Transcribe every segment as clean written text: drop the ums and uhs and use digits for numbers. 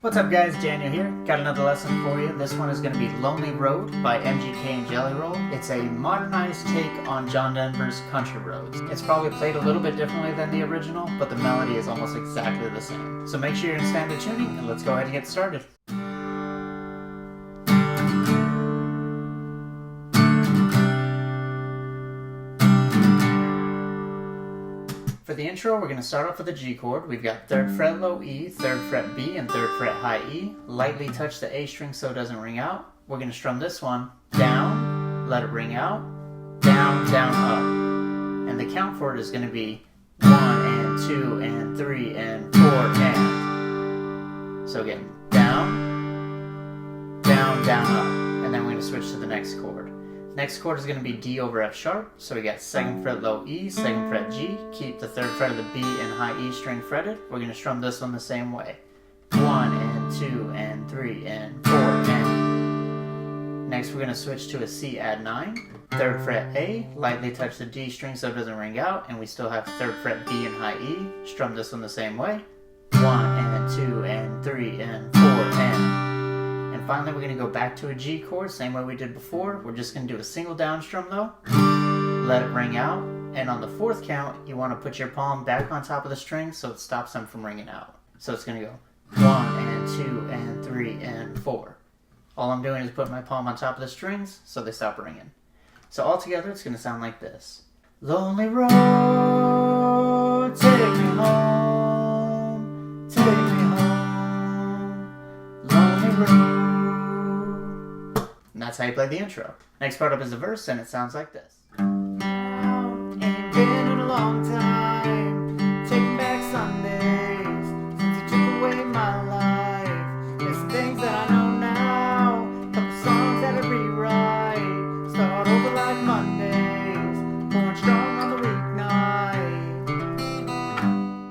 What's up guys, Daniel here. Got another lesson for you. This one is going to be Lonely Road by MGK and Jelly Roll. It's a modernized take on John Denver's Country Roads. It's probably played a little bit differently than the original, but the melody is almost exactly the same. So make sure you're in standard tuning and let's go ahead and get started. For the intro, we're going to start off with a G chord. We've got 3rd fret low E, 3rd fret B, and 3rd fret high E. Lightly touch the A string so it doesn't ring out. We're going to strum this one down, let it ring out, down, down, up. And the count for it is going to be 1 and 2 and 3 and 4 and. So again, down, down, down, up. And then we're going to switch to the next chord. Next chord is going to be D over F sharp, so we got 2nd fret low E, 2nd fret G, keep the 3rd fret of the B and high E string fretted. We're going to strum this one the same way. 1 and 2 and 3 and 4 and. Next we're going to switch to a C add 9, 3rd fret A, lightly touch the D string so it doesn't ring out, and we still have 3rd fret B and high E, strum this one the same way. 1 and 2 and 3 and 4 and. And finally, we're going to go back to a G chord, same way we did before. We're just going to do a single down strum though. Let it ring out. And on the 4th count, you want to put your palm back on top of the string so it stops them from ringing out. So it's going to go 1 and 2 and 3 and 4. All I'm doing is putting my palm on top of the strings so they stop ringing. So all together, it's going to sound like this. Lonely road, take me home, take me home, lonely road. And that's how you play the intro. Next part up is the verse, and it sounds like this. Ain't been in a long time, taking back Sundays, since you took away my life. There's some things that I know now, couple songs that I rewrite, start over like Mondays, going strong on the weeknight.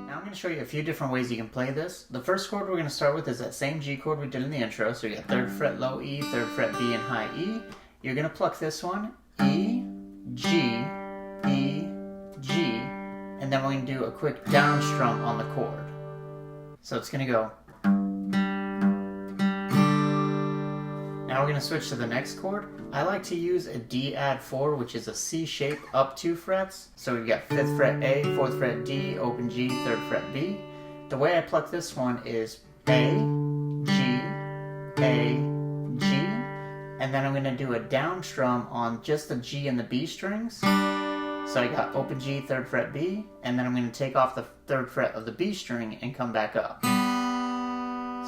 Now I'm going to show you a few different ways you can play this. The first chord we're going to start with is that same G chord we did in the intro. So you got 3rd fret low E, 3rd fret B, and high E. You're going to pluck this one, E, G, E, G, and then we're going to do a quick down strum on the chord. So it's going to go. Now we're going to switch to the next chord. I like to use a D add 4, which is a C shape up 2 frets. So we've got 5th fret A, 4th fret D, open G, 3rd fret B. The way I pluck this one is A, G, A, G, and then I'm going to do a down strum on just the G and the B strings. So I got open G, 3rd fret B, and then I'm going to take off the 3rd fret of the B string and come back up.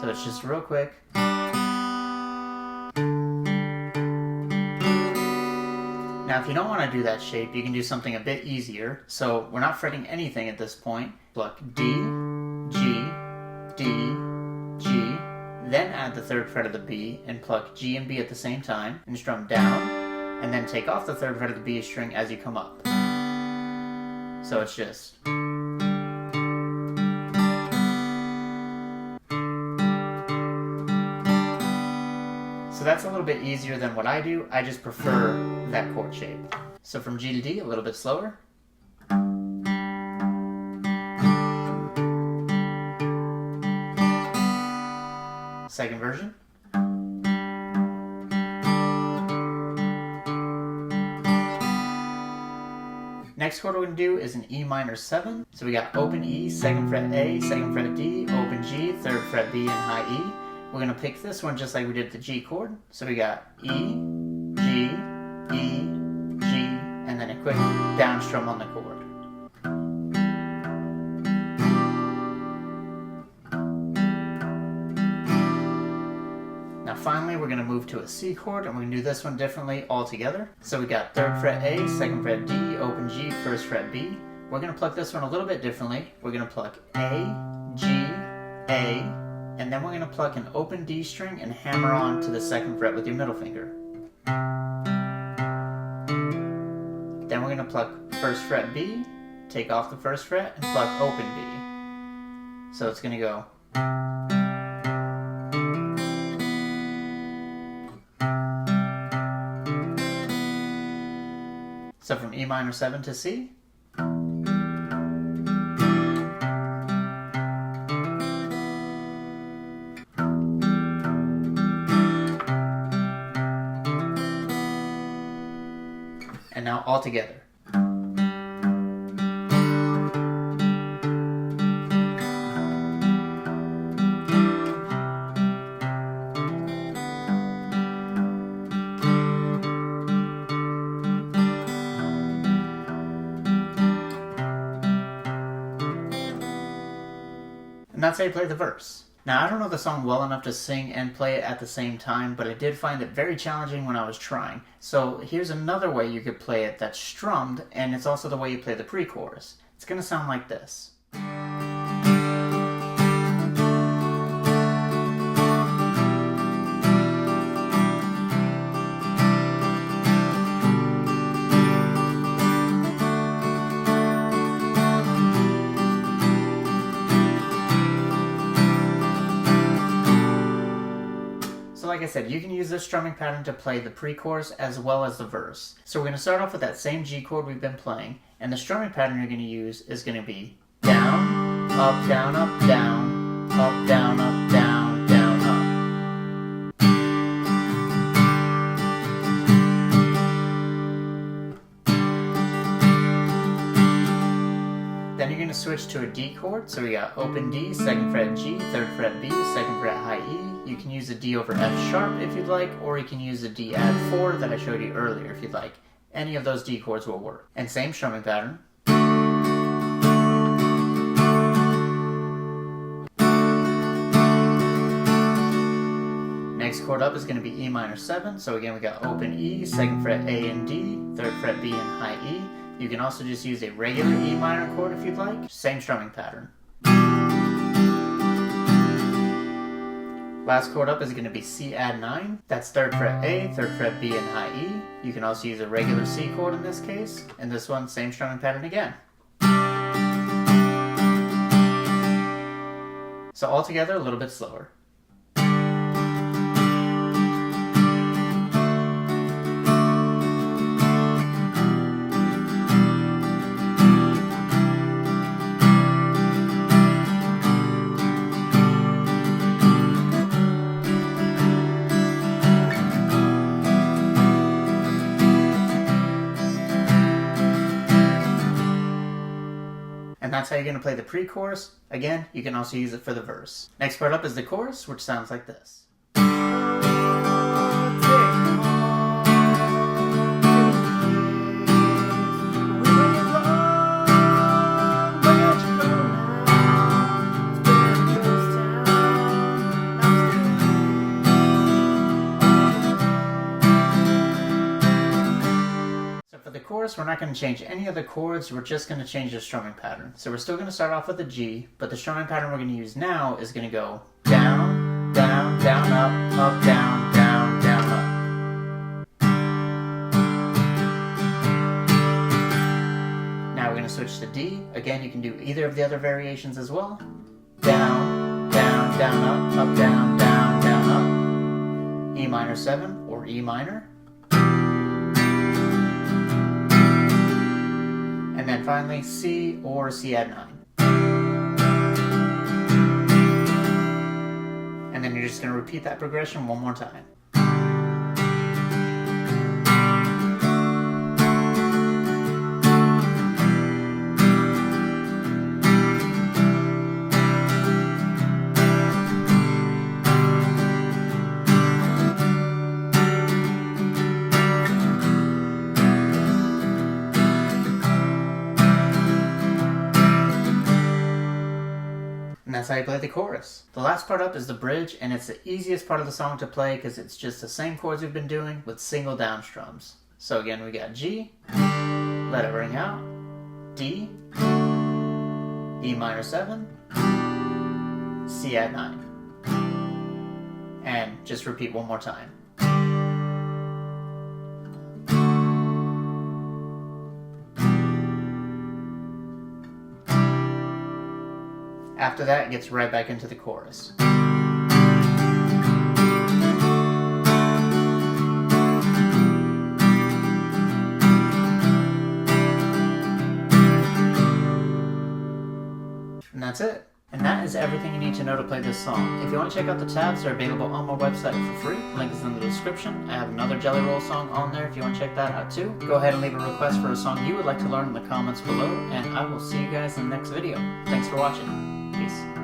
So it's just real quick. Now if you don't want to do that shape, you can do something a bit easier. So we're not fretting anything at this point. Pluck D, G, D, G, then add the 3rd fret of the B and pluck G and B at the same time and strum down, and then take off the 3rd fret of the B string as you come up. So it's just. So that's a little bit easier than what I do. I just prefer that chord shape. So from G to D, a little bit slower. Second version. Next chord we're going to do is an E minor 7. So we got open E, 2nd fret A, 2nd fret D, open G, 3rd fret B, and high E. We're going to pick this one just like we did the G chord. So we got E, G, E, G, and then a quick down strum on the chord. Now finally we're going to move to a C chord, and we're going to do this one differently altogether. So we got 3rd fret A, 2nd fret D, open G, 1st fret B. We're going to pluck this one a little bit differently. We're going to pluck A, G, A, and then we're going to pluck an open D string and hammer on to the 2nd fret with your middle finger. Then we're going to pluck 1st fret B, take off the 1st fret, and pluck open B. So it's going to go. So from E minor 7 to C. And now all together. And that's how you play the verse. Now, I don't know the song well enough to sing and play it at the same time, but I did find it very challenging when I was trying. So here's another way you could play it that's strummed, and it's also the way you play the pre-chorus. It's going to sound like this. So like I said, you can use this strumming pattern to play the pre-chorus as well as the verse. So we're going to start off with that same G chord we've been playing, and the strumming pattern you're going to use is going to be down, up, down, up, down, up, down, up, down, down, up. Then you're going to switch to a D chord, so we got open D, 2nd fret G, 3rd fret B, 2nd fret high E. You can use a D over F sharp if you'd like, or you can use a D add 4 that I showed you earlier if you'd like. Any of those D chords will work. And same strumming pattern. Next chord up is going to be E minor 7, so again we got open E, 2nd fret A and D, 3rd fret B and high E. You can also just use a regular E minor chord if you'd like. Same strumming pattern. Last chord up is going to be C add 9. That's 3rd fret A, 3rd fret B, and high E. You can also use a regular C chord in this case. And this one, same strumming pattern again. So all together, a little bit slower. And that's how you're going to play the pre-chorus. Again, you can also use it for the verse. Next part up is the chorus, which sounds like this. Chorus, we're not going to change any of the chords, we're just going to change the strumming pattern. So we're still going to start off with a G, but the strumming pattern we're going to use now is going to go down, down, down, up, down, down, down, up. Now we're going to switch to D. Again, you can do either of the other variations as well. Down, down, down, up, down, down, down, up. E minor 7 or E minor. And then finally, C or C add 9. And then you're just going to repeat that progression one more time. And that's how you play the chorus. The last part up is the bridge, and it's the easiest part of the song to play because it's just the same chords we've been doing with single down strums. So again, we got G, let it ring out, D, E minor 7, C add 9. And just repeat one more time. After that, it gets right back into the chorus. And that's it. And that is everything you need to know to play this song. If you want to check out the tabs, they're available on my website for free. Link is in the description. I have another Jelly Roll song on there if you want to check that out too. Go ahead and leave a request for a song you would like to learn in the comments below, and I will see you guys in the next video. Thanks for watching. Peace.